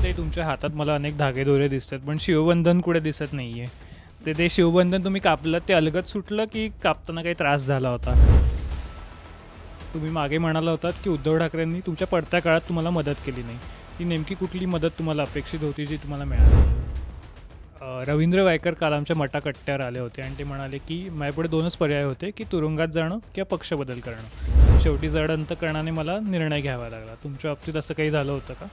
यामिनीताई, तुमच्या हातात मला अनेक धागेदोरे दिसतात, पण शिवबंधन कुठे दिसत नाहीये. ते शिवबंधन तुम्ही कापलं, ते अलगद सुटलं की कापताना काही त्रास झाला होता? तुम्ही मागे म्हणाला होतात की उद्धव ठाकरेंनी तुमच्या पडत्या काळात तुम्हाला मदत केली नाही. ती नेमकी कुठली मदत तुम्हाला अपेक्षित होती जी तुम्हाला मिळाली? रवींद्र वायकर काल आमच्या मटाकट्ट्यावर आले होते आणि ते म्हणाले की माझ्यापुढे दोनच पर्याय होते की तुरुंगात जाणं किंवा पक्ष बदल करणं. शेवटी जड अंतकरणाने मला निर्णय घ्यावा लागला. तुमच्या बाबतीत असं काही झालं होतं का?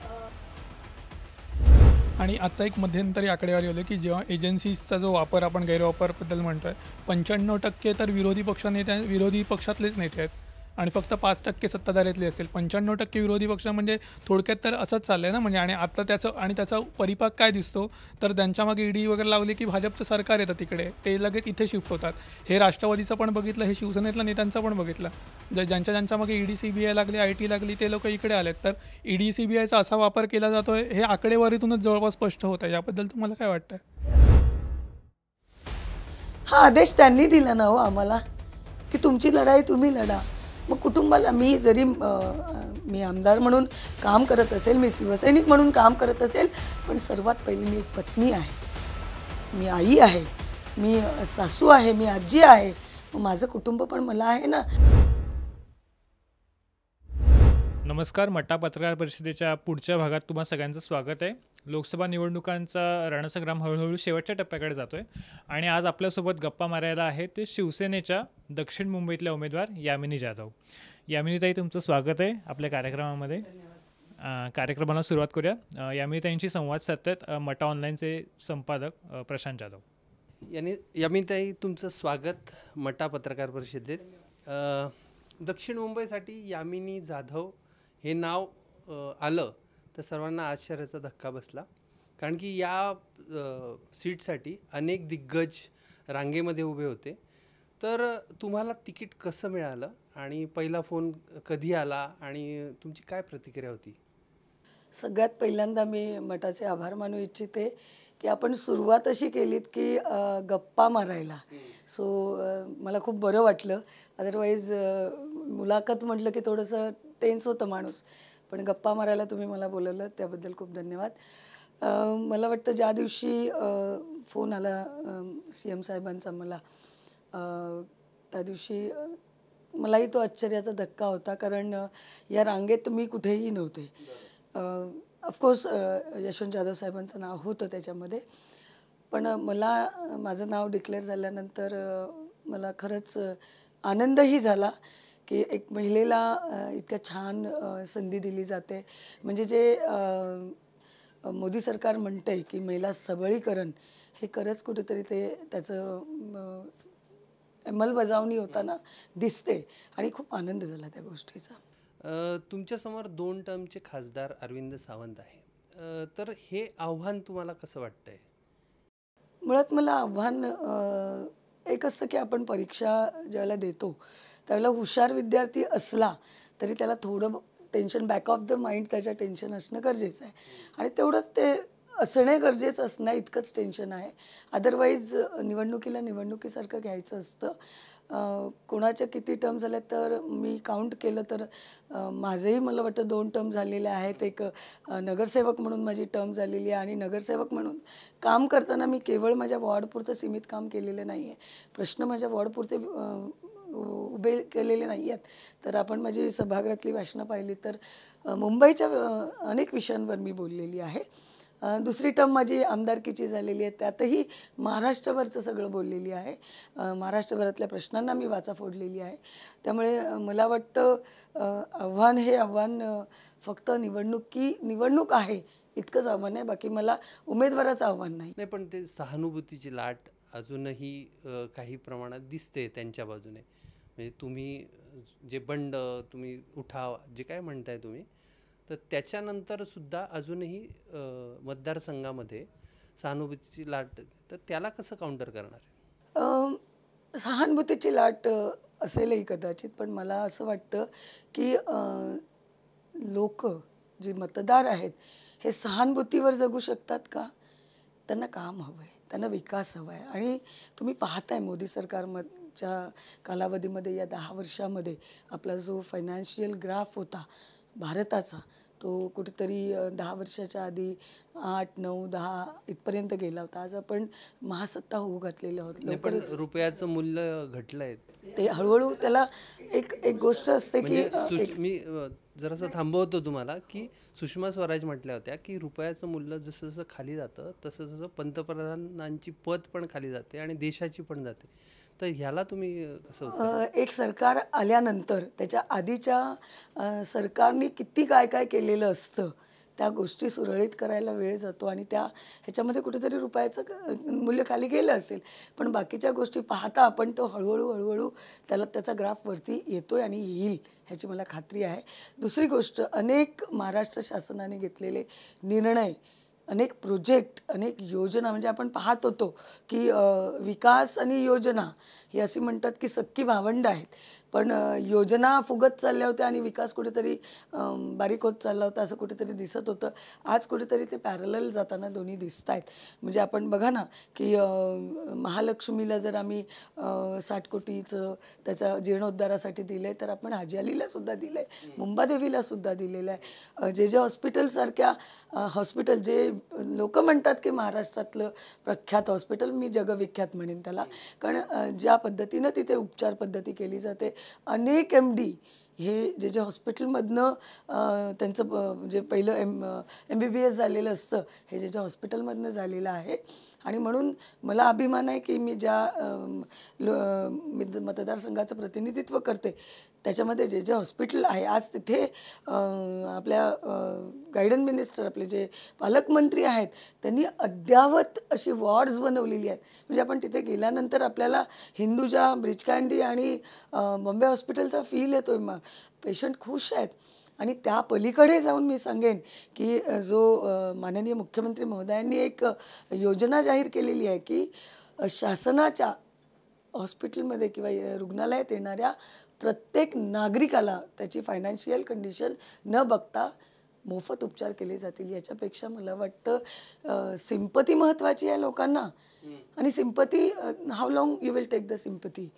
आणि आता एक मध्यंतरी आकडेवारी होती की जेव्हा एजन्सीजचा जो वापर आपण गैरवापरबद्दल म्हणतोय, 95% तर विरोधी पक्षातलेच नेते आहेत आणि फक्त 5% सत्ताधाऱ्यातले असतील. 95% विरोधी पक्ष म्हणजे थोडक्यात तर असंच चाललं आहे ना. म्हणजे आणि आता त्याचा परिपाक काय दिसतो, तर त्यांच्यामागे ईडी वगैरे लावली की भाजपचं सरकार येतं तिकडे, ते लगेच इथे शिफ्ट होतात. हे राष्ट्रवादीचं पण बघितलं, हे शिवसेनेतल्या नेत्यांचं पण बघितलं. ज्यांच्या मागे ईडी CBI लागली, IT लागली, ते लोक इकडे आलेत. तर ईडी CBIचा असा वापर केला जातोय, हे आकडेवारीतूनच जवळपास स्पष्ट होत आहे. याबद्दल तुम्हाला काय वाटतं? हा आदेश त्यांनी दिला ना हो आम्हाला, की तुमची लढाई तुम्ही लढा. मग कुटुंबाला मी आमदार म्हणून काम करत असेल, मी शिवसैनिक म्हणून काम करत असेल, पण सर्वात पहिली मी एक पत्नी आहे, मी आई आहे, मी सासू आहे, मी आजी आहे. मग माझं कुटुंब पण मला आहे ना. नमस्कार. मटा पत्रकार परिषदेच्या पुढच्या भागात तुम्हा सगळ्यांचं स्वागत आहे. लोकसभा निवडणुकांचा रणसंग्राम हळूहळू शेवटच्या टप्प्याकडे जातोय आणि आज आपल्यासोबत गप्पा मारायला आहे ते शिवसेनेच्या दक्षिण मुंबईतल्या उमेदवार यामिनी जाधव. यामिनीताई, तुमचं स्वागत आहे आपल्या कार्यक्रमामध्ये. कार्यक्रमाला सुरुवात करूया. यामिनीताईंशी संवाद साधतात मटा ऑनलाईनचे संपादक प्रशांत जाधव. यामिनीताई, तुमचं स्वागत मटा पत्रकार परिषदेत. दक्षिण मुंबईसाठी यामिनी जाधव हे नाव आलं तर सर्वांना आश्चर्याचा धक्का बसला, कारण की या सीटसाठी अनेक दिग्गज रांगेमध्ये उभे होते. तर तुम्हाला तिकीट कसं मिळालं आणि पहिला फोन कधी आला आणि तुमची काय प्रतिक्रिया होती? सगळ्यात पहिल्यांदा मी मठाचे आभार मानू इच्छिते की आपण सुरुवात अशी केलीत की गप्पा मारायला. मला खूप बरं वाटलं. अदरवाईज मुलाखत म्हटलं की थोडंसं टेन्स होतं माणूस, पण गप्पा मारायला तुम्ही मला बोलवलं त्याबद्दल खूप धन्यवाद. मला वाटतं ज्या दिवशी फोन आला CM साहेबांचा मला, त्या दिवशी मलाही तो आश्चर्याचा धक्का होता, कारण या रांगेत मी कुठेही नव्हते. ऑफकोर्स यशवंत जाधव साहेबांचं नाव होतं त्याच्यामध्ये, पण माझं नाव डिक्लेअर झाल्यानंतर मला खरंच आनंदही झाला की एक महिलेला इतक्या छान संधी दिली जाते. म्हणजे जे मोदी सरकार म्हणतं आहे की महिला सबलीकरण, हे खरंच कुठेतरी त्याचं अंमलबजावणी होताना दिसते आणि खूप आनंद झाला त्या गोष्टीचा. तुमच्यासमोर 2 टर्मचे खासदार अरविंद सावंत आहे, तर हे आव्हान तुम्हाला कसं वाटतंय? मुळात मला आव्हान एक असतं की आपण परीक्षा ज्यावेळेला देतो त्यावेळेला हुशार विद्यार्थी असला तरी त्याला थोडं tension, back of the mind त्याच्या टेन्शन असणं गरजेचं आहे आणि तेवढंच ते असणे गरजेचं असणं इतकंच टेन्शन आहे. अदरवाईज निवडणुकीसारखं घ्यायचं असतं. कोणाच्या किती टर्म झाल्या तर मी काउंट केलं तर माझंही मला वाटतं 2 टर्म झालेले आहेत. एक नगरसेवक म्हणून माझी टर्म झालेली आहे आणि नगरसेवक म्हणून काम करताना मी केवळ माझ्या वॉर्डपुरतं सीमित काम केलेलं नाही आहे. प्रश्न माझ्या वॉर्डपुरते उभे केलेले नाही आहेत. तर आपण माझी सभागृहातली भाषणं पाहिली तर मुंबईच्या अनेक विषयांवर मी बोललेली आहे. दुसरी टर्म माझी आमदारकीची झालेली आहे, त्यातही महाराष्ट्रभरचं सगळं बोललेली आहे. महाराष्ट्रभरातल्या प्रश्नांना मी वाचा फोडलेली आहे. त्यामुळे मला वाटतं आव्हान फक्त निवडणूक आहे इतकंच आव्हान आहे, बाकी मला उमेदवाराचं आव्हान नाही. पण ते सहानुभूतीची लाट अजूनही काही प्रमाणात दिसते त्यांच्या बाजूने. म्हणजे तुम्ही जे बंड, तुम्ही उठाव जे काय म्हणताय तुम्ही, तर त्याच्यानंतर सुद्धा अजूनही मतदारसंघामध्ये सहानुभूतीची लाट, तर त्याला कसं काउंटर करणार? सहानुभूतीची लाट असेलही कदाचित, पण मला असं वाटतं की लोक जे मतदार आहेत हे सहानुभूतीवर जगू शकतात का? त्यांना काम हवं आहे, त्यांना विकास हवा आहे. आणि तुम्ही पाहताय मोदी सरकारच्या कालावधीमध्ये या 10 वर्षामध्ये आपला जो फायनान्शियल ग्राफ होता, भारताचा तो कुठेतरी 10 वर्षाच्या आधी 8, 9, 10 इथपर्यंत गेला होता. आज आपण महासत्ता होऊ घातलेले आहोत. नाही, पण रुपयाचं मूल्य घटलंय. ते हळूहळू त्याला एक एक गोष्ट असते की म्हणजे मी जरासं थांबवतो तुम्हाला की सुषमा स्वराज म्हटल्या होत्या की रुपयाचं मूल्य जसं जसं खाली जातं तसं तसं पंतप्रधानांची पद पण खाली जाते आणि देशाची पण जाते. तर ह्याला तुम्ही कसं एक सरकार आल्यानंतर त्याच्या आधीच्या सरकारने किती काय काय केलेलं असतं त्या गोष्टी सुरळीत करायला वेळ जातो आणि ह्याच्यामध्ये कुठेतरी रुपयाचं मूल्य खाली गेलं असेल, पण बाकीच्या गोष्टी पाहता आपण तो हळूहळू त्याचा ग्राफ वरती येतोय आणि येईल ह्याची मला खात्री आहे. दुसरी गोष्ट, अनेक महाराष्ट्र शासनाने घेतलेले निर्णय, अनेक प्रोजेक्ट, अनेक योजना, म्हणजे आपण पाहत होतो की विकास आणि योजना ही अशी म्हणतात की सख्खी भावंड आहेत, पण योजना फुगत चालल्या होत्या आणि विकास कुठेतरी बारीक होत चालला होता असं कुठेतरी दिसत होतं. आज कुठेतरी ते पॅरलल जाताना दोन्ही दिसत आहेत. म्हणजे आपण बघा ना की महालक्ष्मीला जर आम्ही 60 कोटीचं त्याचा जीर्णोद्धारासाठी दिलं आहे, तर आपण हाजी अलीला सुद्धा दिलं आहे, मुंबादेवीला सुद्धा दिलेलं आहे. जे हॉस्पिटलसारख्या हॉस्पिटल, जे लोक म्हणतात की महाराष्ट्रातलं प्रख्यात हॉस्पिटल, मी जगविख्यात म्हणेन त्याला, कारण ज्या पद्धतीनं तिथे उपचार पद्धती केली जाते, अनेक MD हे जे हॉस्पिटलमधनं त्यांचं जे पहिलं MBBS झालेलं असतं हे जे हॉस्पिटलमधनं झालेलं आहे. आणि म्हणून मला अभिमान आहे की मी ज्या मतदारसंघाचं प्रतिनिधित्व करते त्याच्यामध्ये जे हॉस्पिटल आहे, आज तिथे आपल्या गायडन मिनिस्टर, आपले जे पालकमंत्री आहेत, त्यांनी अद्यावत अशी वॉर्ड्स बनवलेली आहेत. म्हणजे आपण तिथे गेल्यानंतर आपल्याला हिंदूजा, ब्रिज कँडी आणि बॉम्बे हॉस्पिटलचा फील येतो. पेशंट खुश आहेत. आणि त्या पलीकडे जाऊन मी सांगेन की जो माननीय मुख्यमंत्री महोदयांनी एक योजना जाहीर केलेली आहे की शासनाच्या हॉस्पिटलमध्ये किंवा रुग्णालयात येणाऱ्या प्रत्येक नागरिकाला त्याची फायनान्शियल कंडिशन न बघता मोफत उपचार केले जातील. याच्यापेक्षा मला वाटतं सिंपती महत्त्वाची आहे लोकांना. आणि sympathy, how long you will take the sympathy,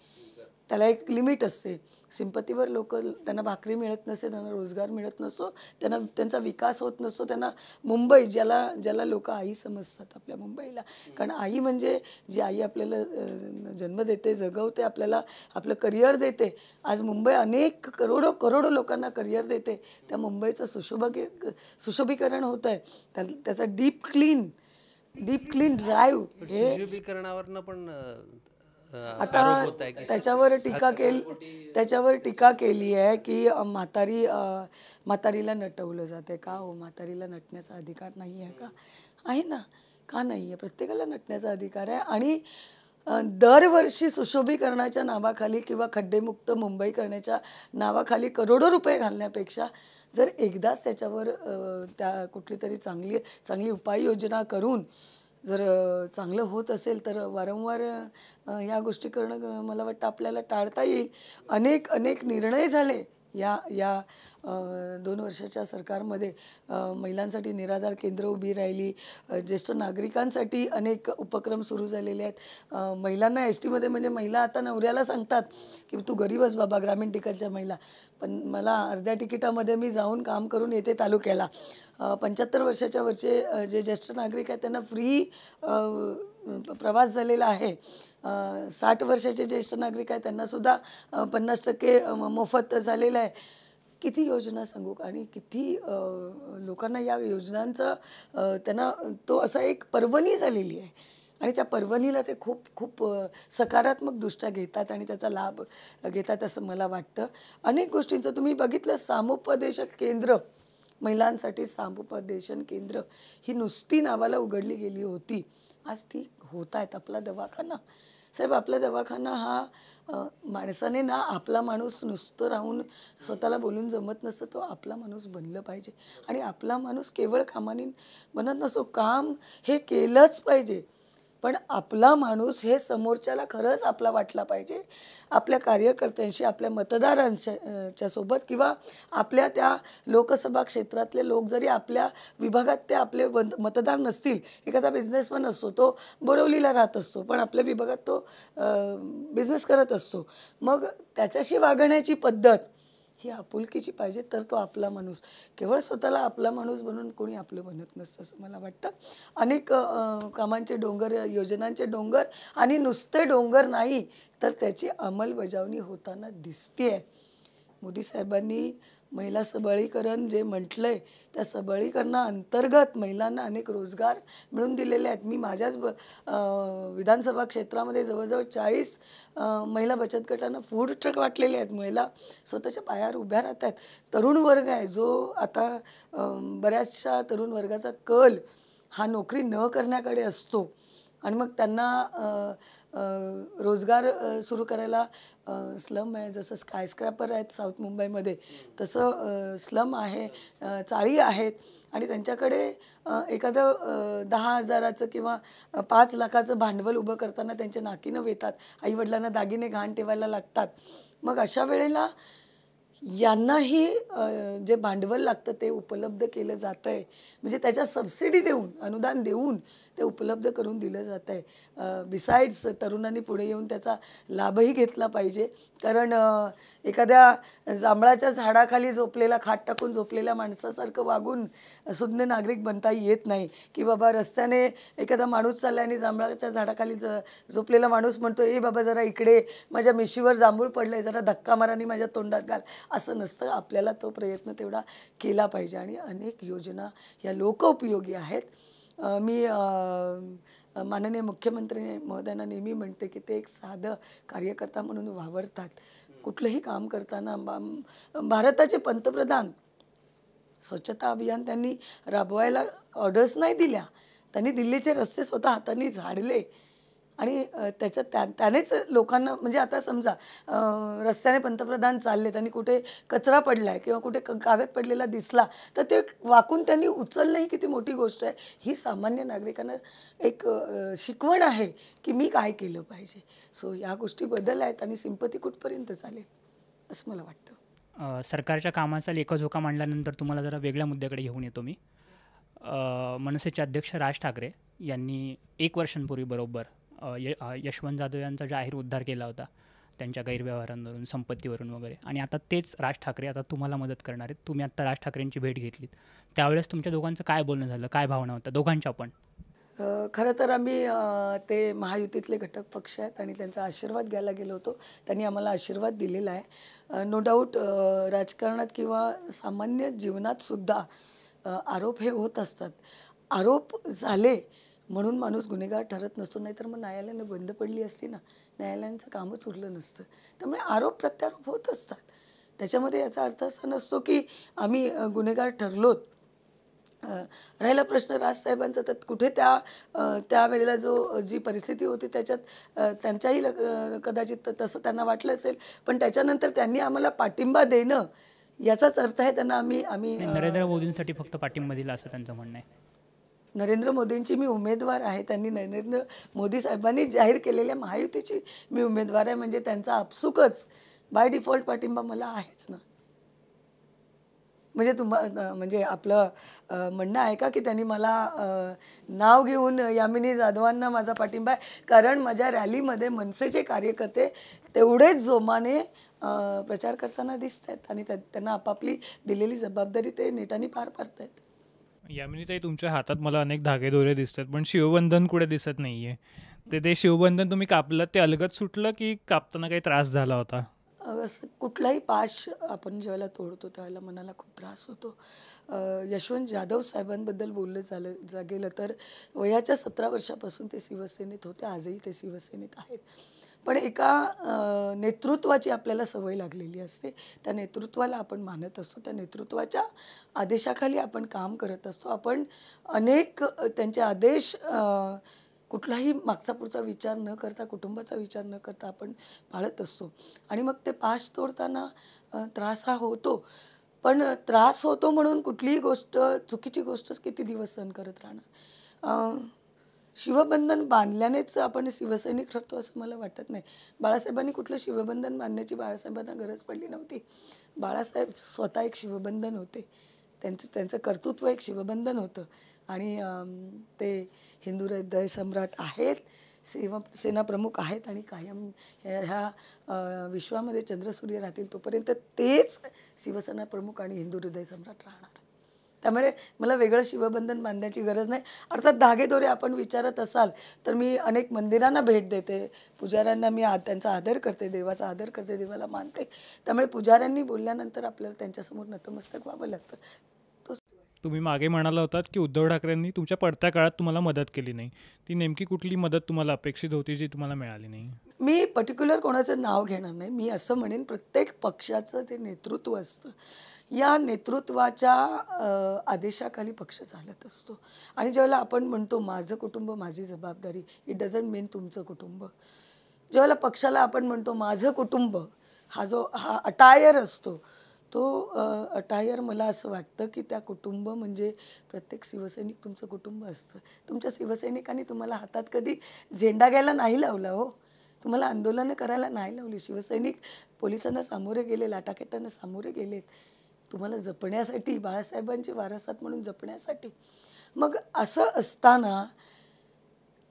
त्याला एक लिमिट असते. सिंपतीवर त्यांना भाकरी मिळत नसते, त्यांना रोजगार मिळत नसतो, त्यांचा विकास होत नसतो. त्यांना मुंबई, ज्याला लोक आई समजतात आपल्या मुंबईला, कारण आई म्हणजे जी आई आपल्याला जन्म देते, जगवते, आपल्याला आपलं करिअर देते. आज मुंबई अनेक करोडो लोकांना करिअर देते. त्या मुंबईचं सुशोभीकरण होत आहे. त्याचा डीप क्लीन ड्राईव्ह हे सुशोभीकरणावरनं पण आता त्याच्यावर टीका केली आहे की म्हातारीला नटवलं जाते. का हो, म्हातारीला नटण्याचा अधिकार नाही आहे का? आहे ना, का नाही आहे? प्रत्येकाला नटण्याचा अधिकार आहे. आणि दरवर्षी सुशोभीकरणाच्या नावाखाली किंवा खड्डेमुक्त मुंबई करण्याच्या नावाखाली करोडो रुपये घालण्यापेक्षा जर एकदाच त्याच्यावर त्या कुठली तरी चांगली उपाययोजना करून जर चांगलं होत असेल तर वारंवार ह्या गोष्टी करणं मला वाटतं आपल्याला टाळता येईल. अनेक निर्णय झाले या 2 वर्षाच्या सरकारमध्ये. महिलांसाठी निराधार केंद्र उभी राहिली, ज्येष्ठ नागरिकांसाठी अनेक उपक्रम सुरू झालेले आहेत. महिलांना STमध्ये, म्हणजे महिला आता नवऱ्याला सांगतात की तू गरीबच बाबा, ग्रामीण ठिकाणच्या महिला, पण मला अर्ध्या तिकिटामध्ये मी जाऊन काम करून येते तालुक्याला. 75 वर्षाच्या वरचे जे ज्येष्ठ नागरिक आहेत त्यांना फ्री प्रवास झालेला आहे. 60 वर्षाचे ज्येष्ठ नागरिक आहेत त्यांनासुद्धा 50% मोफत झालेलं आहे. किती योजना सांगू, आणि किती लोकांना या योजनांचं त्यांना तो असा एक पर्वणी झालेली आहे. आणि त्या पर्वणीला ते खूप सकारात्मकदृष्ट्या घेतात आणि त्याचा लाभ घेतात असं मला वाटतं. अनेक गोष्टींचं तुम्ही बघितलं, सामुपदेशक केंद्र, महिलांसाठी सामुपदेशन केंद्र ही नुसती नावाला उघडली गेली होती, आज ती होत आहेत. आपला दवाखाना, साहेब, आपला दवाखाना हा माणसाने ना, आपला माणूस नुसतं राहून स्वतःला बोलून जमत नसतं, तो आपला माणूस बनलं पाहिजे. आणि आपला माणूस केवळ कामाने बनत नसतो, काम हे केलंच पाहिजे, पण आपला माणूस हे समोरच्याला खरंच आपला वाटला पाहिजे. आपल्या कार्यकर्त्यांशी, आपल्या मतदारांच्या सोबत, किंवा आपल्या त्या लोकसभा क्षेत्रातले लोक जरी आपल्या विभागात ते आपले मतदार नसतील, एखादा बिझनेसमॅन असतो, तो बोरिवलीला राहत असतो, पण आपल्या विभागात तो बिझनेस करत असतो, मग त्याच्याशी वागण्याची पद्धत ही आपुलकीची पाहिजे, तर तो आपला माणूस. केवळ स्वतःला आपला माणूस बनवून कोणी आपलं बनत नसतं असं मला वाटतं. अनेक कामांचे डोंगर, योजनांचे डोंगर आणि नुसते डोंगर नाही तर त्याची अंमलबजावणी होताना दिसतेय. मोदी साहेबांनी महिला सबलीकरण जे म्हटलंय त्या सबलीकरणाअंतर्गत महिलांना अनेक रोजगार मिळवून दिलेले आहेत. मी माझ्याच विधानसभा क्षेत्रामध्ये जवळजवळ 40 महिला बचत गटांना फूड ट्रक वाटलेले आहेत. महिला स्वतःच्या पायावर उभ्या राहत आहेत. तरुण वर्ग आहे जो आता बऱ्याचशा तरुण वर्गाचा कल हा नोकरी न करण्याकडे असतो आणि मग त्यांना रोजगार सुरू करायला स्लम आहे, जसं स्कायस्क्रॅपर आहेत साऊथ मुंबईमध्ये तसं स्लम आहे, चाळी आहेत आणि त्यांच्याकडे एखादं 10,000चं किंवा 5 लाखाचं भांडवल उभं करताना त्यांच्या नाकीनं वेतात. आईवडिलांना दागिने गहाण ठेवायला लागतात. मग अशा वेळेला यांनाही जे भांडवल लागतं ते उपलब्ध केलं जातं आहे. म्हणजे त्याच्या सबसिडी देऊन, अनुदान देऊन ते उपलब्ध करून दिलं जातं आहे. बिसाइड्स तरुणांनी पुढे येऊन त्याचा लाभही घेतला पाहिजे. कारण एखाद्या जांभळाच्या झाडाखाली झोपलेला, खाट टाकून झोपलेल्या माणसासारखं वागून सुज्ञ नागरिक बनता येत नाही. की बाबा रस्त्याने एखादा माणूस चालला आणि जांभळाच्या झाडाखाली झोपलेला माणूस म्हणतो, ए बाबा जरा इकडे, माझ्या मिशीवर जांभूळ पडलं आहे, जरा धक्का मारानी माझ्या तोंडात घाल. असं नसतं. आपल्याला तो प्रयत्न तेवढा केला पाहिजे आणि अनेक योजना या लोकोपयोगी आहेत. मी माननीय मुख्यमंत्री महोदयांना नेहमी म्हणते की ते एक साधं कार्यकर्ता म्हणून वावरतात. कुठलंही काम करताना भारताचे पंतप्रधान स्वच्छता अभियान त्यांनी राबवायला ऑर्डर्स नाही दिल्या, त्यांनी दिल्लीचे रस्ते स्वतः हाताने झाडले आणि त्यानेच लोकांना, म्हणजे आता समजा रस्त्याने पंतप्रधान चालले, त्यांनी कुठे कचरा पडला आहे किंवा कुठे कागद पडलेला दिसला तर ते वाकून त्यांनी उचलणं ही किती मोठी गोष्ट आहे. ही सामान्य नागरिकांना एक शिकवण आहे की मी काय केलं पाहिजे. सो या गोष्टी बदल आहेत आणि सिंपती कुठपर्यंत चालेल असं मला वाटतं. सरकारच्या कामाचा लेखाजोखा मांडल्यानंतर तुम्हाला जरा वेगळ्या मुद्द्याकडे घेऊन येतो मी. मनसेचे अध्यक्ष राज ठाकरे यांनी 1 वर्षांपूर्वी बरोबर यशवंत जाधव यांचा जाहीर उद्धार केला होता त्यांच्या गैरव्यवहारांवरून, संपत्तीवरून वगैरे. आणि आता तेच राज ठाकरे आता तुम्हाला मदत करणार आहेत. तुम्ही आता राज ठाकरेंची भेट घेतलीत, त्यावेळेस तुमच्या दोघांचं काय बोलणं झालं, काय भावना होत्या दोघांच्या पण? खरं तर आम्ही ते महायुतीतले घटक पक्ष आहेत आणि त्यांचा आशीर्वाद घ्यायला गेलो होतो. त्यांनी आम्हाला आशीर्वाद दिलेला आहे. नो डाऊट राजकारणात किंवा सामान्य जीवनातसुद्धा आरोप हे होत असतात. आरोप झाले म्हणून माणूस गुन्हेगार ठरत नसतो, नाहीतर मग न्यायालयानं बंद पडली असती ना, न्यायालयांचं कामच उरलं नसतं. त्यामुळे आरोप प्रत्यारोप होत असतात. त्याच्यामध्ये याचा अर्थ असा नसतो की आम्ही गुन्हेगार ठरलोत. राहिला प्रश्न राजसाहेबांचा, तर कुठे त्यावेळेला जी परिस्थिती होती त्याच्यात त्यांच्याही कदाचित तसं त्यांना वाटलं असेल, पण त्याच्यानंतर त्यांनी आम्हाला पाठिंबा देणं याचाच अर्थ आहे त्यांना आम्ही नरेंद्र मोदींसाठी फक्त पाठिंबा दिला असं त्यांचं म्हणणं आहे. नरेंद्र मोदींची मी उमेदवार आहे. त्यांनी नरेंद्र मोदी साहेबांनी जाहीर केलेल्या महायुतीची मी उमेदवार आहे, म्हणजे त्यांचा आपसुकच बाय डिफॉल्ट पाठिंबा मला आहेच ना. म्हणजे म्हणजे आपलं म्हणणं आहे का की त्यांनी मला नाव घेऊन यामिनी जाधवांना माझा पाठिंबा आहे, कारण माझ्या रॅलीमध्ये मनसेचे कार्यकर्ते तेवढेच जोमाने प्रचार करताना दिसत आहेत आणि त्यांना आपापली दिलेली जबाबदारी ते नेटाने पार पाडत आहेत. यामिनीताई, तुमच्या हातात मला अनेक धागेदोरे दिसतात, पण शिवबंधन कुठे दिसत नाही आहे. ते शिवबंधन तुम्ही कापलं ते अलगद सुटलं की कापताना काही त्रास झाला होता? असं कुठलाही पाश आपण ज्यावेळेला तोडतो त्यावेळेला मनाला खूप त्रास होतो. यशवंत जाधव साहेबांबद्दल बोललं गेलं तर वयाच्या 17 वर्षापासून ते शिवसेनेत होते, आजही ते शिवसेनेत आहेत. पण एका नेतृत्वाची आपल्याला सवय लागलेली असते. त्या नेतृत्वाला आपण मानत असतो, त्या नेतृत्वाच्या आदेशाखाली आपण काम करत असतो. आपण अनेक त्यांचे आदेश कुठलाही मागचा पुढचा विचार न करता, कुटुंबाचा विचार न करता आपण पाळत असतो आणि मग ते पाश तोडताना त्रास हा होतो. पण त्रास होतो म्हणून कुठलीही गोष्ट, चुकीची गोष्टच किती दिवस सहन करत राहणार. शिवबंधन बांधल्यानेच आपण शिवसैनिक ठरतो असं मला वाटत नाही. बाळासाहेबांनी कुठलं शिवबंधन बांधण्याची बाळासाहेबांना गरज पडली नव्हती. बाळासाहेब स्वतः एक शिवबंधन होते. त्यांचं कर्तृत्व एक शिवबंधन होतं आणि ते हिंदू हृदय सम्राट आहेत. सेनाप्रमुख आहेत आणि कायम ह्या विश्वामध्ये चंद्रसूर्य राहतील तोपर्यंत तेच शिवसेना प्रमुख आणि हिंदू हृदय सम्राट राहणार. त्यामुळे मला वेगळं शिवबंधन बांधण्याची गरज नाही. अर्थात धागेदोरे आपण विचारत असाल तर मी अनेक मंदिरांना भेट देते, पुजाऱ्यांना मी त्यांचा आदर करते, देवाचा आदर करते, देवाला मानते. त्यामुळे पुजाऱ्यांनी बोलल्यानंतर आपल्याला त्यांच्यासमोर नतमस्तक व्हावं लागतं. तुम्ही मागे म्हणाला होतात की उद्धव ठाकरेंनी तुमच्या पडत्या काळात तुम्हाला मदत केली नाही. ती नेमकी कुठली मदत तुम्हाला अपेक्षित होती जी तुम्हाला मिळाली नाही? मी पर्टिक्युलर कोणाचं नाव घेणार नाही. मी असं म्हणेन प्रत्येक पक्षाचं जे नेतृत्व असतं या नेतृत्वाच्या आदेशाखाली पक्ष चालत असतो. आणि ज्यावेळेला आपण म्हणतो माझं कुटुंब माझी जबाबदारी, इट डझंट मीन तुमचं कुटुंब. ज्यावेळेला पक्षाला आपण म्हणतो माझं कुटुंब, हा अटायर असतो, तो अटायर मला असं वाटतं की त्या कुटुंब म्हणजे प्रत्येक शिवसैनिक तुमचं कुटुंब असतं. तुमच्या शिवसैनिकांनी तुम्हाला हातात कधी झेंडा घ्यायला नाही लावला हो, तुम्हाला आंदोलनं करायला नाही लावली. शिवसैनिक पोलिसांना सामोरे गेले, लाटाकेटांना सामोरे गेलेत तुम्हाला जपण्यासाठी, बाळासाहेबांचे वारसात म्हणून जपण्यासाठी. मग असं असताना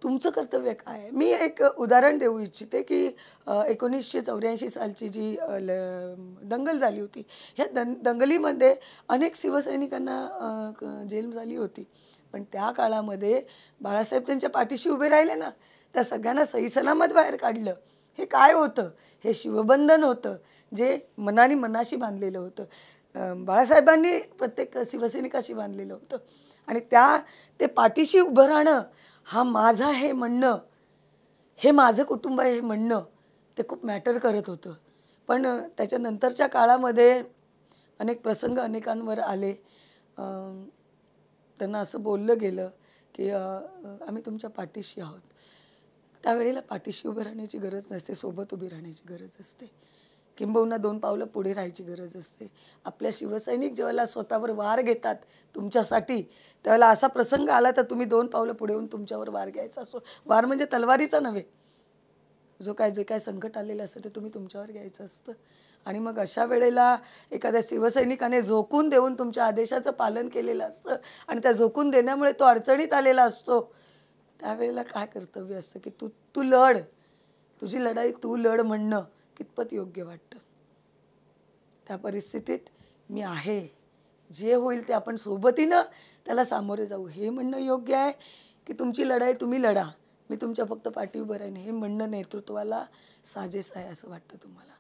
तुमचं कर्तव्य काय आहे? मी एक उदाहरण देऊ इच्छिते की 1984 सालची जी दंगल झाली होती, ह्या दंगलीमध्ये अनेक शिवसैनिकांना जेल झाली होती. पण त्या काळामध्ये बाळासाहेब त्यांच्या पाठीशी उभे राहिले ना, त्या सगळ्यांना सही सलामत बाहेर काढलं. हे काय होतं? हे शिवबंधन होतं जे मनाने मनाशी बांधलेलं होतं. बाळासाहेबांनी प्रत्येक शिवसैनिकाशी बांधलेलं होतं. आणि ते पाठीशी उभं राहणं, हा माझा हे म्हणणं, हे माझं कुटुंब आहे हे म्हणणं, ते खूप मॅटर करत होतं. पण त्याच्यानंतरच्या काळामध्ये अनेक प्रसंग अनेकांवर आले. त्यांना असं बोललं गेलं की आम्ही तुमच्या पाठीशी आहोत. त्यावेळेला पाठीशी उभं राहण्याची गरज नसते, सोबत उभी राहण्याची गरज असते. किंबहुना 2 पावलं पुढे राहायची गरज असते. आपल्या शिवसैनिक ज्यावेळेला स्वतःवर वार घेतात तुमच्यासाठी, त्यावेळेला असा प्रसंग आला तर तुम्ही 2 पावलं पुढे येऊन तुमच्यावर वार घ्यायचा असतो. वार म्हणजे तलवारीचा नव्हे, जे काय संकट आलेलं असतं ते तुम्ही तुमच्यावर घ्यायचं असतं. आणि मग अशा वेळेला एखाद्या शिवसैनिकाने झोकून देऊन तुमच्या आदेशाचं पालन केलेलं असतं आणि त्या झोकून देण्यामुळे तो अडचणीत आलेला असतो. त्यावेळेला काय कर्तव्य असतं की तू लढ, तुझी लढाई तू लढ म्हणणं कितपत योग्य वाटतं? त्या परिस्थितीत मी आहे, जे होईल ते आपण सोबतीनं त्याला सामोरे जाऊ हे म्हणणं योग्य आहे की तुमची लढाई तुम्ही लढा, मी तुमच्या फक्त पाठी उभं राहीन हे म्हणणं नेतृत्वाला साजेस आहे असं वाटतं तुम्हाला?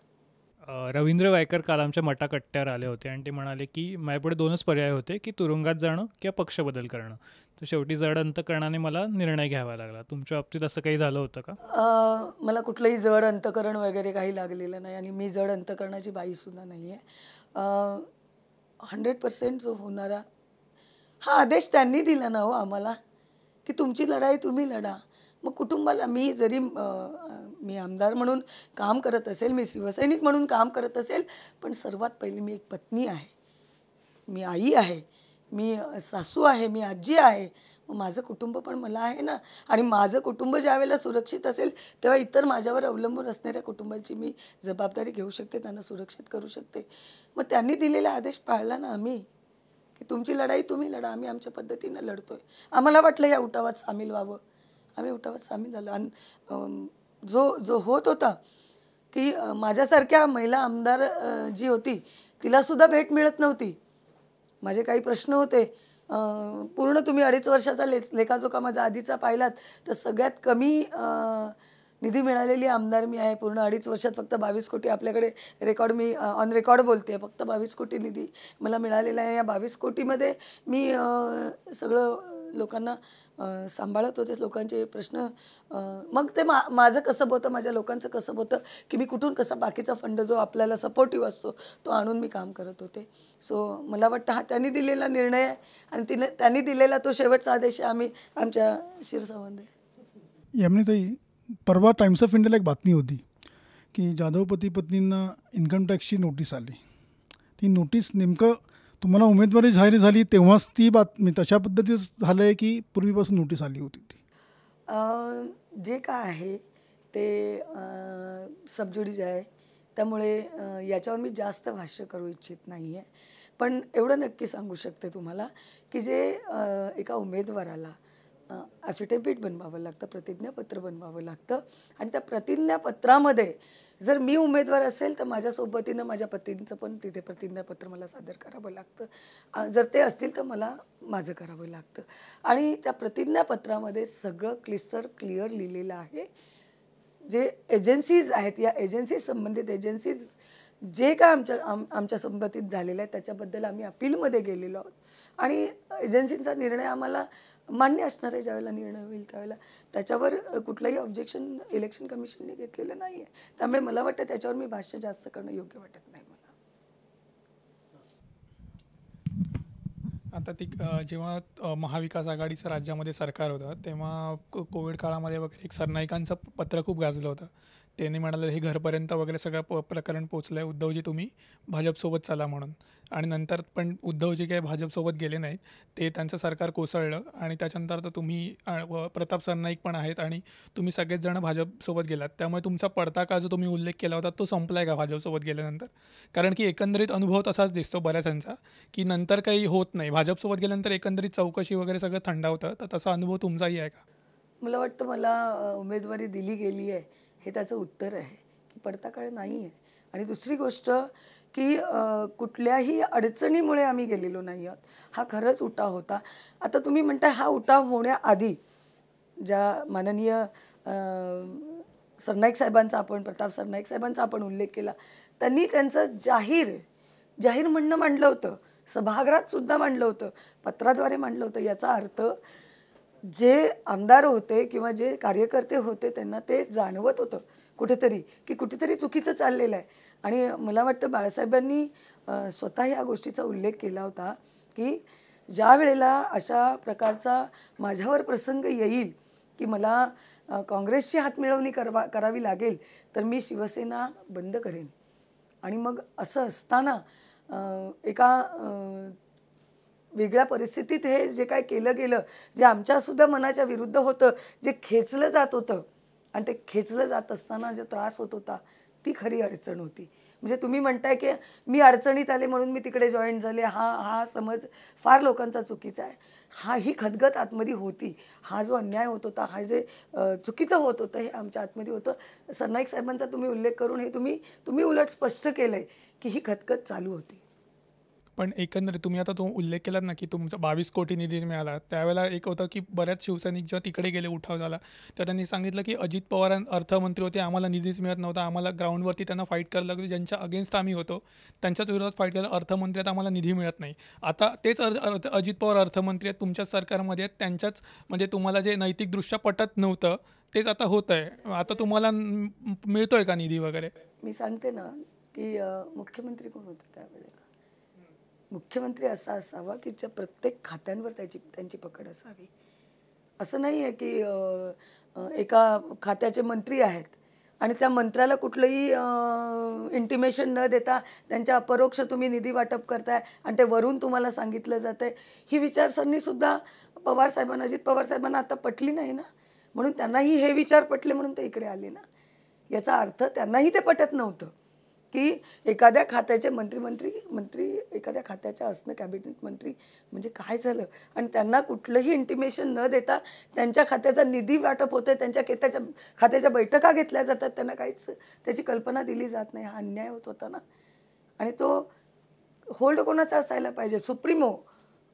रवींद्र वायकर काल आमच्या मटाकट्ट्यावर आले होते आणि ते म्हणाले की माझ्यापुढे 2च पर्याय होते की तुरुंगात जाणं किंवा पक्ष बदल करणं. तर शेवटी जड अंतकरणाने मला निर्णय घ्यावा लागला. तुमच्या बाबतीत असं काही झालं होतं का? मला कुठलंही जड अंतकरण वगैरे काही लागलेलं नाही आणि मी जड अंतकरणाची बाईसुद्धा नाही आहे. 100% जो होणारा हा आदेश त्यांनी दिला ना हो आम्हाला की तुमची लढाई तुम्ही लढा. मग कुटुंबाला मी आमदार म्हणून काम करत असेल, मी शिवसैनिक म्हणून काम करत असेल, पण सर्वात पहिली मी एक पत्नी आहे, मी आई आहे, मी सासू आहे, मी आजी आहे. मग माझं कुटुंब पण मला आहे ना. आणि माझं कुटुंब ज्यावेळेला सुरक्षित असेल तेव्हा इतर माझ्यावर अवलंबून असणाऱ्या कुटुंबाची मी जबाबदारी घेऊ शकते, त्यांना सुरक्षित करू शकते. मग त्यांनी दिलेला आदेश पाळला ना आम्ही की तुमची लढाई तुम्ही लढा, आम्ही आमच्या पद्धतीनं लढतोय. आम्हाला वाटलं या उठावात सामील व्हावं, आम्ही उठावात सामील झालो. आणि जो होत होता की माझ्यासारख्या महिला आमदार जी होती तिलासुद्धा भेट मिळत नव्हती. माझे काही प्रश्न होते. पूर्ण तुम्ही 2.5 वर्षाचा लेखाजोखा माझा आधीचा पाहिलात तर सगळ्यात कमी निधी मिळालेली आमदार मी आहे. पूर्ण 2.5 वर्षात फक्त 22 कोटी आपल्याकडे रेकॉर्ड, मी ऑन रेकॉर्ड बोलते, फक्त 22 कोटी निधी मला मिळालेला आहे. या 22 कोटीमध्ये मी सगळं लोकांना सांभाळत होते, लोकांचे प्रश्न. मग ते माझं कसं होतं, माझ्या लोकांचं कसं होतं की मी कुठून कसा बाकीचा फंड जो आपल्याला सपोर्टिव्ह असतो तो आणून मी काम करत होते. सो मला वाटतं हा त्यांनी दिलेला निर्णय आहे आणि त्यांनी दिलेला तो शेवटचा आदेश आम्ही आमच्या शिरसावंद आहे. यामिनीताई, परवा टाइम्स ऑफ इंडियाला एक बातमी होती की जाधव पती पत्नींना इन्कम टॅक्सची नोटीस आली. ती नोटीस नेमकं तुम्हाला उमेदवारी जाहीर झाली तेव्हाच ती बातमी तशा पद्धतीचं झालं आहे की पूर्वीपासून नोटीस आली होती ती? जे काय आहे ते सबज्युडिस आहे, त्यामुळे याच्यावर मी जास्त भाष्य करू इच्छित नाही आहे. पण एवढं नक्की सांगू शकते तुम्हाला की जे एका उमेदवाराला ॲफिडेव्हिट बनवावं लागतं, प्रतिज्ञापत्र बनवावं लागतं. आणि त्या प्रतिज्ञापत्रामध्ये जर मी उमेदवार असेल तर माझ्या सोबतीनं माझ्या पतींचं पण तिथे प्रतिज्ञापत्र मला सादर करावं लागतं. जर ते असतील तर मला माझं करावं लागतं. आणि त्या प्रतिज्ञापत्रामध्ये सगळं क्लिअर लिहिलेलं आहे. जे एजन्सीज आहेत, या एजन्सी संबंधित एजन्सीज जे काय आमच्या संबंधित झालेलं आहे त्याच्याबद्दल आम्ही अपीलमध्ये गेलेलो आहोत. आणि एजन्सींचा निर्णय आम्हाला मान्य असणार आहे. ज्यावेळेला निर्णय होईल त्यावेळेला त्याच्यावर कुठलंही ऑब्जेक्शन इलेक्शन कमिशनने घेतलेलं नाही आहे. त्यामुळे मला वाटतं त्याच्यावर मी भाष्य जास्त करणं योग्य वाटत नाही मला. आता जेव्हा महाविकास आघाडीचं राज्यामध्ये सरकार होतं तेव्हा कोविड काळामध्ये वगैरे एक सरनाईकांचं पत्र खूप गाजलं होतं. त्यांनी म्हणाले हे घरपर्यंत वगैरे सगळं प्रकरण पोचलं आहे, उद्धवजी तुम्ही भाजपसोबत चला म्हणून. आणि नंतर पण उद्धवजी काही भाजपसोबत गेले नाहीत, ते त्यांचं सरकार कोसळलं. आणि त्याच्यानंतर तर तुम्ही प्रताप सरनाईक पण आहेत आणि तुम्ही सगळेच जण भाजपसोबत गेलात. त्यामुळे तुमचा पडता काळ जो तुम्ही उल्लेख केला होता तो संपला आहे का भाजपसोबत गेल्यानंतर? कारण की एकंदरीत अनुभव तसाच दिसतो बऱ्याचशांचा की नंतर काही होत नाही, भाजपसोबत गेल्यानंतर एकंदरीत चौकशी वगैरे सगळं थंडावतं. तर तसा अनुभव तुमचाही आहे का? मला वाटतं मला उमेदवारी दिली गेली आहे हे त्याचं उत्तर आहे की पडता काळ नाही आहे. आणि दुसरी गोष्ट की कुठल्याही अडचणीमुळे आम्ही गेलेलो नाही आहोत. हा खरंच उठाव होता. आता तुम्ही म्हणताय हा उठाव होण्याआधी ज्या माननीय सरनाईक साहेबांचा प्रताप सरनाईक साहेबांचा आपण उल्लेख केला. त्यांनी त्यांचं जाहीर म्हणणं मांडलं होतं, सभागृहात सुद्धा मांडलं होतं, पत्राद्वारे मांडलं होतं. याचा अर्थ जे आमदार होते किंवा जे कार्यकर्ते होते त्यांना ते जाणवत होतं कुठेतरी की कुठेतरी चुकीचं चाललेलं आहे. आणि मला वाटतं बाळासाहेबांनी स्वतः या गोष्टीचा उल्लेख केला होता की ज्या वेळेला अशा प्रकारचा माझ्यावर प्रसंग येईल की मला काँग्रेसची हातमिळवणी करावी लागेल तर मी शिवसेना बंद करेन. आणि मग असं असताना एका वेगळ्या परिस्थितीत हे जे काय केलं गेलं, जे आमच्यासुद्धा मनाच्या विरुद्ध होतं, जे खेचलं जात होतं आणि ते खेचलं जात असताना जो त्रास होत होता ती खरी अडचण होती. म्हणजे तुम्ही म्हणताय की मी अडचणीत आले म्हणून मी तिकडे जॉईन झाले, हा समज फार लोकांचा चुकीचा आहे. ही खदगत आतमध्ये होती. हा जो अन्याय होत होता, हा जे चुकीचं होत होतं हे आमच्या आतमध्ये होतं. सरनाईक साहेबांचा तुम्ही उल्लेख करून हे तुम्ही उलट स्पष्ट केलं आहे की ही खदगत चालू होती. पण एकंदरीत तुम्ही आता तो उल्लेख केलात ना की तुमचा 22 कोटी निधी मिळाला, त्यावेळेला एक होतं की बऱ्याच शिवसैनिक जेव्हा तिकडे गेले उठाव झाला तेव्हा त्यांनी सांगितलं की अजित पवार अर्थमंत्री होते, आम्हाला निधीच मिळत नव्हता, आम्हाला ग्राउंडवरती त्यांना फाईट करायला लागली, ज्यांच्या अगेन्स्ट आम्ही होतो त्यांच्याच विरोधात फाईट केलं, अर्थमंत्री आहेत, आम्हाला निधी मिळत नाही. आता तेच अजित पवार अर्थमंत्री आहेत, तुमच्याच सरकारमध्ये आहेत, त्यांच्याच म्हणजे तुम्हाला जे नैतिकदृष्ट्या पटत नव्हतं तेच आता होत आहे. आता तुम्हाला मिळतोय का निधी वगैरे? मी सांगते ना की मुख्यमंत्री कोण होते त्यावेळेला? मुख्यमंत्री असा असावा की ज्या प्रत्येक खात्यांवर त्यांची पकड असावी. असं नाही आहे की एका खात्याचे मंत्री आहेत आणि त्या मंत्र्याला कुठलंही इंटिमेशन न देता त्यांच्या अपरोक्ष तुम्ही निधी वाटप करताय आणि ते वरून तुम्हाला सांगितलं जातं आहे. ही विचारसरणीसुद्धा अजित पवार साहेबांना आता पटली नाही ना, म्हणून त्यांनाही हे विचार पटले म्हणून ते इकडे आले ना. याचा अर्थ त्यांनाही ते पटत नव्हतं की एखाद्या खात्याचे मंत्री एखाद्या खात्याच्या असणं, कॅबिनेट मंत्री म्हणजे काय झालं. आणि त्यांना कुठलंही इंटिमेशन न देता त्यांच्या खात्याचा निधी वाटप होतं, त्यांच्या खात्याच्या बैठका घेतल्या जातात, त्यांना काहीच त्याची कल्पना दिली जात नाही. हा अन्याय होत होता ना. आणि तो होल्ड कोणाचा असायला पाहिजे? Supremo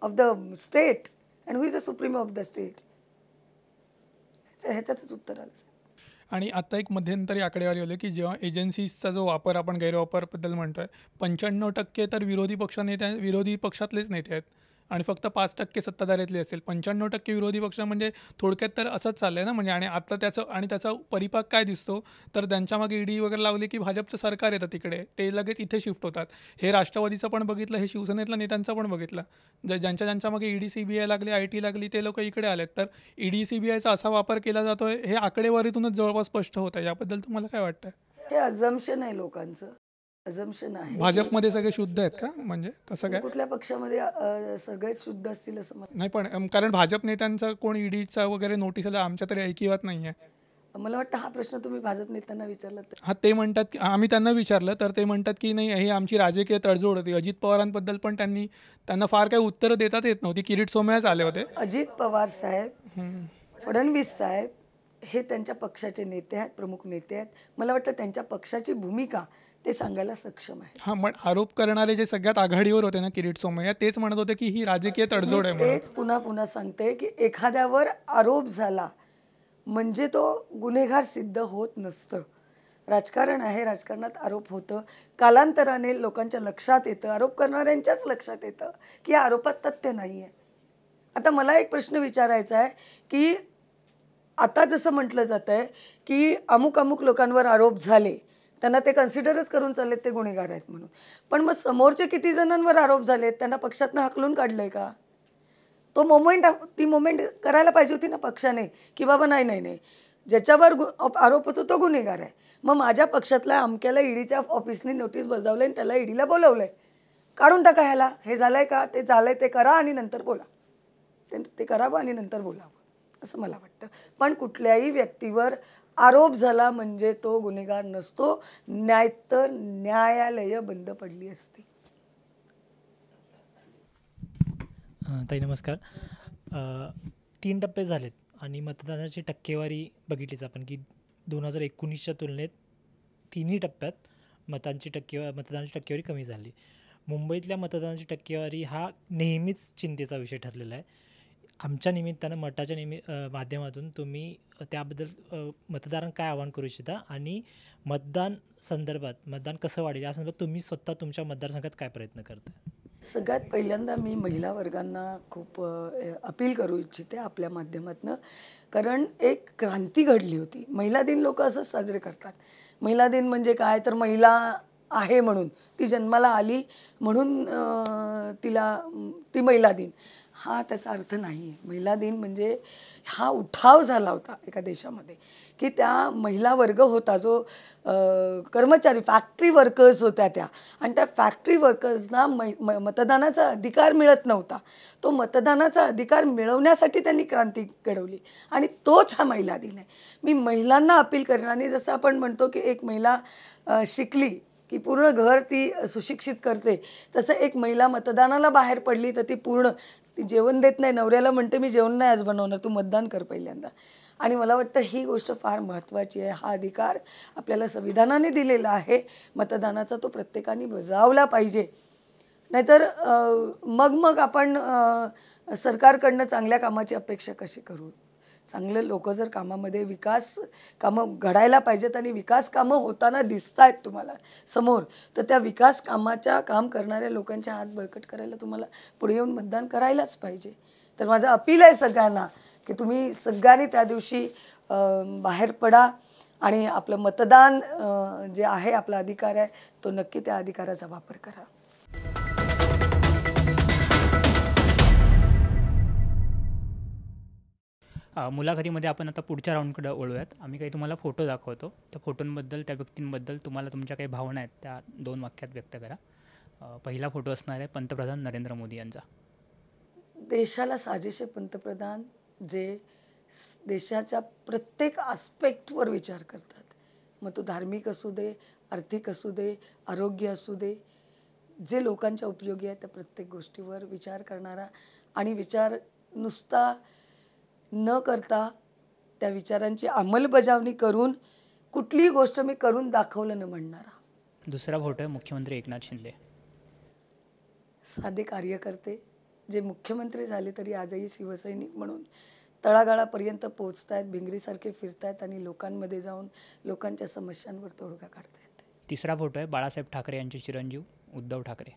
of the state. And who is the supremo of the state? ह्याच्यातच उत्तर आलं. आणि आता एक मध्यंतरी आकडेवारी आली की जेव्हा एजन्सीजचा जो वापर आपण गैरवापरबद्दल म्हणतोय, 95% तर विरोधी पक्षातलेच नेते आहेत आणि फक्त 5% सत्ताधारीतले असेल. 95% विरोधी पक्ष म्हणजे थोडक्यात तर असंच चाललं आहे ना. म्हणजे आणि आता त्याचा परिपाक काय दिसतो तर त्यांच्यामागे ईडी वगैरे लावली की भाजपचं सरकार येतं तिकडे, ते लगेच इथे शिफ्ट होतात. हे राष्ट्रवादीचं पण बघितलं, हे शिवसेनेतल्या नेत्यांचं पण बघितलं. ज्यांच्या मागे ईडी CBI लागली, IT लागली, ते लोक इकडे आलेत. तर ईडी CBIचा असा वापर केला जातोय हे आकडेवारीतूनच जवळपास स्पष्ट होतं. याबद्दल तुम्हाला काय वाटतं? हे अझम्पशन आहे लोकांचं, अझम्पशन आहे. भाजपमध्ये सगळे शुद्ध आहेत का? म्हणजे कसं काय? कुठल्या पक्षामध्ये सगळे शुद्ध असतील असं नाही, पण कारण भाजप नेत्यांचा कोण ईडीचा वगैरे नोटीस आला आमच्या तरी ऐकिवात नाही आहे. मला वाटतं हा प्रश्न तुम्ही भाजप नेत्यांना विचारला तर. हा, ते म्हणतात की आम्ही त्यांना विचारलं तर ते म्हणतात की नाही, ही आमची राजकीय तडजोड होती. अजित पवारांबद्दल पण त्यांना फार काही उत्तरं देतात येत नव्हती. किरीट सोमय्याच आले होते. अजित पवार साहेब फडणवीस साहेब हे त्यांच्या पक्षाचे नेते आहेत, प्रमुख नेते आहेत. मला वाटतं त्यांच्या पक्षाची भूमिका ते सांगायला सक्षम आहे. हां, पण आरोप करणारे जे सगळ्यात आघाडीवर होते ना किरीट सोमय्या, तेच म्हणत होते की ही राजकीय तडजोड आहे म्हणून. तेच पुन्हा पुन्हा सांगते की एखाद्यावर आरोप झाला म्हणजे तो गुन्हेगार सिद्ध होत नसतं. राजकारण आहे, राजकारणात आरोप होतं, कालांतराने लोकांच्या लक्षात येतं, आरोप करणाऱ्यांच्याच लक्षात येतं की या आरोपात तथ्य नाही आहे. आता मला एक प्रश्न विचारायचा आहे की आता जसं म्हटलं जातं आहे की अमुक अमुक लोकांवर आरोप झाले, त्यांना ते कन्सिडरच करून चाललेत ते गुन्हेगार आहेत म्हणून. पण मग समोरचे किती जणांवर आरोप झालेत, त्यांना पक्षातनं हाकलून काढलं आहे का? ती मोमेंट करायला पाहिजे होती ना पक्षाने की बाबा नाही नाही नाही, ज्याच्यावर आरोप होतो तो गुन्हेगार आहे. मग माझ्या पक्षातल्या अमक्याला ईडीच्या ऑफिसने नोटीस बजावलं आणि त्याला ईडीला बोलवलं आहे, काढून टाका ह्याला, हे झालं आहे का, ते झालं आहे ते करा आणि नंतर बोला, ते करावं आणि नंतर बोलावं असं मला वाटतं. पण कुठल्याही व्यक्तीवर आरोप झाला म्हणजे तो गुन्हेगार नसतो, नाहीतर न्यायालय बंद पडली असती. ताई नमस्कार. 3 टप्पे झालेत आणि मतदानाची टक्केवारी बघितलीच आपण की 2019च्या तुलनेत 3ही टप्प्यात मतदानाची टक्केवारी कमी झाली. मुंबईतल्या मतदानाची टक्केवारी हा नेहमीच चिंतेचा विषय ठरलेला आहे. आमच्या निमित्तानं मठाच्या माध्यमातून तुम्ही त्याबद्दल मतदारांना काय आवाहन करू इच्छिता आणि मतदान कसं वाढेल या संदर्भात तुम्ही स्वतः तुमच्या मतदारसंघात काय प्रयत्न करता? सगळ्यात पहिल्यांदा मी महिला वर्गांना खूप अपील करू इच्छिते आपल्या माध्यमातून, कारण एक क्रांती घडली होती. महिला दिन लोक असंच साजरे करतात. महिला दिन म्हणजे काय, तर महिला आहे म्हणून, ती जन्माला आली म्हणून ती महिला दिन, हा त्याचा अर्थ नाही आहे. महिला दिन म्हणजे हा उठाव झाला होता एका देशामध्ये की त्या महिला वर्ग होता जो कर्मचारी फॅक्टरी वर्कर्स होत्या त्या, आणि त्या फॅक्टरी वर्कर्सना मतदानाचा अधिकार मिळत नव्हता. तो मतदानाचा अधिकार मिळवण्यासाठी त्यांनी क्रांती घडवली आणि तोच हा महिला दिन आहे. मी महिलांना अपील करेन, आणि जसं आपण म्हणतो की एक महिला शिकली की पूर्ण घर ती सुशिक्षित करते, तसं एक महिला मतदानाला बाहेर पडली तर ती जेवण देत नाही, नवऱ्याला म्हणते मी जेवण नाही आज बनवणार, तू मतदान कर पहिल्यांदा. आणि मला वाटतं ही गोष्ट फार महत्त्वाची आहे. हा अधिकार आपल्याला संविधानाने दिलेला आहे मतदानाचा, तो प्रत्येकाने बजावला पाहिजे. नाहीतर मग आपण सरकारकडनं चांगल्या कामाची अपेक्षा कशी करू? चांगले लोक जर कामामध्ये कामं घडायला पाहिजेत आणि विकास कामं होताना दिसत आहेत तुम्हाला समोर, तर त्या काम करणाऱ्या लोकांच्या हात बळकट करायला तुम्हाला पुढे येऊन मतदान करायलाच पाहिजे. तर माझं अपील आहे सगळ्यांना की तुम्ही सगळ्यांनी त्या दिवशी बाहेर पडा आणि आपलं मतदान जे आहे, आपला अधिकार आहे, तो नक्की त्या अधिकाराचा वापर करा. मुलाखतीमध्ये आपण आता पुढच्या राऊंडकडे वळूयात. आम्ही काही तुम्हाला फोटो दाखवतो, त्या फोटोंबद्दल, त्या व्यक्तींबद्दल तुम्हाला तुमच्या काही भावना आहेत त्या 2 वाक्यात व्यक्त करा. पहिला फोटो असणार आहे पंतप्रधान नरेंद्र मोदी यांचा. देशाला साजेसे पंतप्रधान जे देशाच्या प्रत्येक आस्पेक्टवर विचार करतात, मग तो धार्मिक असू दे, आर्थिक असू दे, आरोग्य असू दे, जे लोकांच्या उपयोगी आहे त्या प्रत्येक गोष्टीवर विचार करणारा आणि विचार नुसता न करता त्या विचारांची अंमलबजावणी करून कुठलीही गोष्ट मी करून दाखवलं न म्हणणारा. दुसरा फोटो आहे मुख्यमंत्री एकनाथ शिंदे. साधे कार्यकर्ते जे मुख्यमंत्री झाले तरी आजही शिवसैनिक म्हणून तळागाळापर्यंत पोचत आहेत, भिंगरीसारखे फिरत आहेत आणि लोकांमध्ये जाऊन लोकांच्या समस्यांवर तोडगा काढत आहेत. तिसरा फोटो आहे बाळासाहेब ठाकरे यांचे चिरंजीव उद्धव ठाकरे.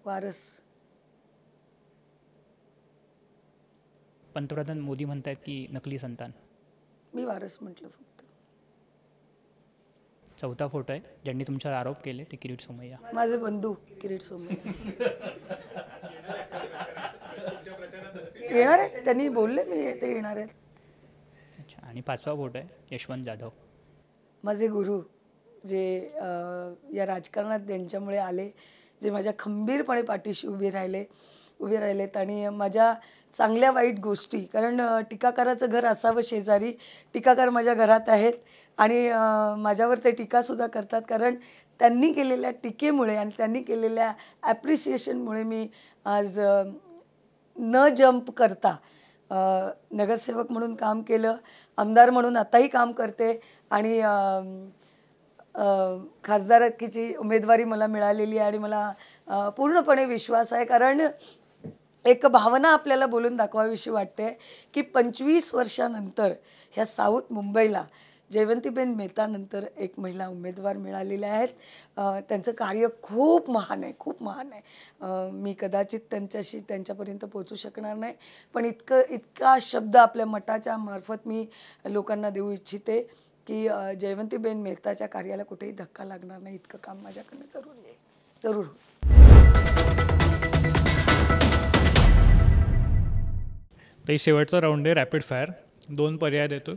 वारस. पंतप्रधान मोदी म्हणतात की नकली संतान. मी वारस म्हटलं फक्त. चौथा फोटो आहे ज्यांनी तुमच्यावर आरोप केले ते किरीट सोमय्या. माझे बंधू किरीट सोमय्या येणार आहेत, त्यांनी बोलले मी ते येणार आहेत. अच्छा. आणि 5वा फोटो आहे यशवंत जाधव. माझे गुरु जे या राजकारणात त्यांच्यामुळे आले, जे माझ्या खंबीरपणे पाठीशी उभे राहिलेत आणि माझ्या चांगल्या वाईट गोष्टी, कारण टीकाकाराचं घर असावं शेजारी, टीकाकार माझ्या घरात आहेत आणि माझ्यावर ते टीकासुद्धा करतात, कारण त्यांनी केलेल्या टीकेमुळे आणि त्यांनी केलेल्या ॲप्रिसिएशनमुळे मी आज न जंप करता नगरसेवक म्हणून काम केलं, आमदार म्हणून आताही काम करते आणि खासदारकीची उमेदवारी मला मिळालेली आहे आणि मला पूर्णपणे विश्वास आहे. कारण एक भावना आपल्याला बोलून दाखवावीशी वाटते की 25 वर्षानंतर ह्या साऊथ मुंबईला जयवंतीबेन मेहतानंतर एक महिला उमेदवार मिळालेल्या आहेत. त्यांचं कार्य खूप महान आहे, खूप महान आहे. मी कदाचित त्यांच्यापर्यंत पोहोचू शकणार नाही, पण इतका शब्द आपल्या मठाच्या मार्फत मी लोकांना देऊ इच्छिते की जयवंतीबेन मेहताच्या कार्याला कुठेही धक्का लागणार नाही. इतकं काम माझ्याकडनं जरूर येईल, जरूर होईल. ते शेवटचा राऊंड आहे रॅपिड फायर. 2 पर्याय देतो,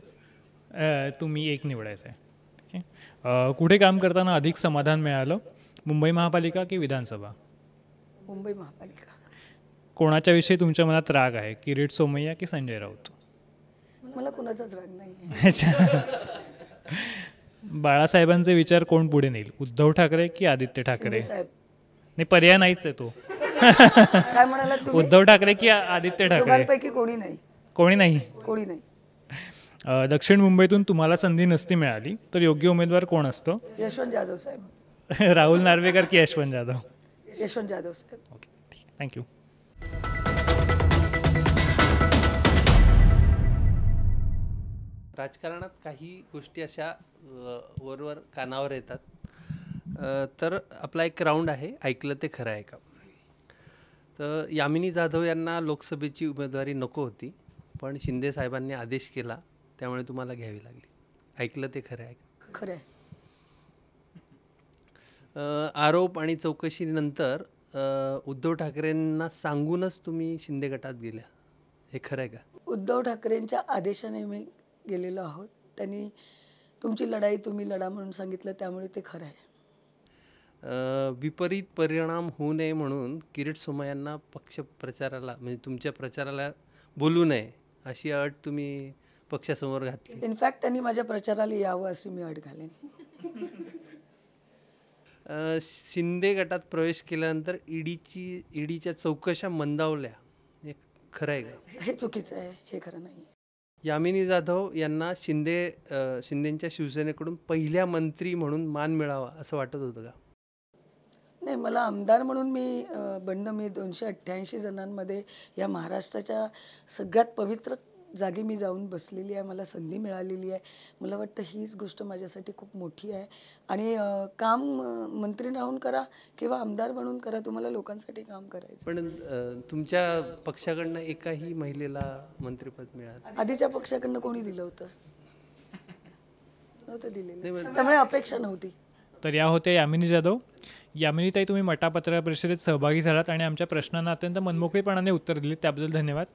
तुम्ही एक निवडायचं आहे. ठीक आहे. कुठे काम करताना अधिक समाधान मिळालं, मुंबई महापालिका की विधानसभा? मुंबई महापालिका. कोणाच्या विषयी तुमच्या मनात राग आहे, किरीट सोमय्या की संजय राऊत? मला कुणाचाच राग नाही. अच्छा. बाळासाहेबांचे विचार कोण पुढे नेईल, उद्धव ठाकरे की आदित्य ठाकरे? साहेब. नाही, पर्याय नाहीच आहे तो. काय म्हणाला तुम्ही? उद्धव ठाकरे की आदित्य ठाकरे? दोघांपैकी कोणी नाही. कोणी नाही. कोणी नाही. दक्षिण मुंबईतून तुम्हाला संधी नसती मिळाली तर योग्य उमेदवार कोण असतो? यशवंत जाधव साहेब. राहुल नार्वेकर की यशवंत जाधव? यशवंत जाधव साहेब. Okay, thank you. राजकारणात काही गोष्टी अशा वरवर कानावर येतात. तर आपला एक राऊंड आहे, ऐकलं ते खरं आहे का. तर यामिनी जाधव यांना लोकसभेची उमेदवारी नको होती, पण शिंदे साहेबांनी आदेश केला, त्यामुळे तुम्हाला घ्यावी लागली. ऐकलं ते खरं आहे का? खरं आहे. आरोप आणि चौकशीनंतर उद्धव ठाकरेंना सांगूनच तुम्ही शिंदे गटात गेल्या, हे खरं आहे का? उद्धव ठाकरेंच्या आदेशाने मी गेलेलो आहोत. त्यांनी तुमची लढाई तुम्ही लढा म्हणून सांगितलं, त्यामुळे ते खरं आहे. विपरीत परिणाम होऊ नये म्हणून किरीट सोमय्यांना पक्ष प्रचाराला म्हणजे तुमच्या प्रचाराला बोलू नये अशी अट तुम्ही पक्षासमोर घातली. इनफॅक्ट त्यांनी माझ्या प्रचाराला यावं अशी मी अट घालेन. शिंदे गटात प्रवेश केल्यानंतर ईडीच्या चौकशा मंदावल्या, हे खरं आहे का? हे चुकीचं आहे, हे खरं नाही. यामिनी जाधव यांना शिंदेंच्या शिवसेनेकडून पहिल्या मंत्री म्हणून मान मिळावा असं वाटत होतं का? नाही, मला आमदार म्हणून मी 288 जणांमध्ये या महाराष्ट्राच्या सगळ्यात पवित्र जागी मी जाऊन बसलेली आहे. मला संधी मिळालेली आहे. मला वाटतं हीच गोष्ट माझ्यासाठी खूप मोठी आहे. आणि काम मंत्री राहून करा किंवा आमदार बनून करा, तुम्हाला लोकांसाठी काम करायचं. पण तुमच्या पक्षाकडनं एकाही महिलेला मंत्रिपद मिळालं? आधीच्या पक्षाकडनं कोणी दिलं होतं? नव्हतं दिलेलं, त्यामुळे अपेक्षा नव्हती. तर या होत्या यामिनी जाधव. यामिनीताई, तुम्ही मटा पत्रकार परिषदेत सहभागी झालात आणि आमच्या प्रश्नांना अत्यंत मनमोकळेपणाने उत्तर दिली, त्याबद्दल धन्यवाद.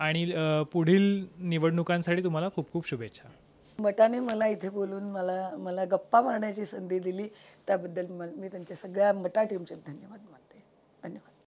आणि पुढील निवडणुकांसाठी तुम्हाला खूप खूप शुभेच्छा. मटाने मला इथे बोलून मला गप्पा मारण्याची संधी दिली, त्याबद्दल मी त्यांच्या सगळ्या मटा टीमचे धन्यवाद मानते. धन्यवाद.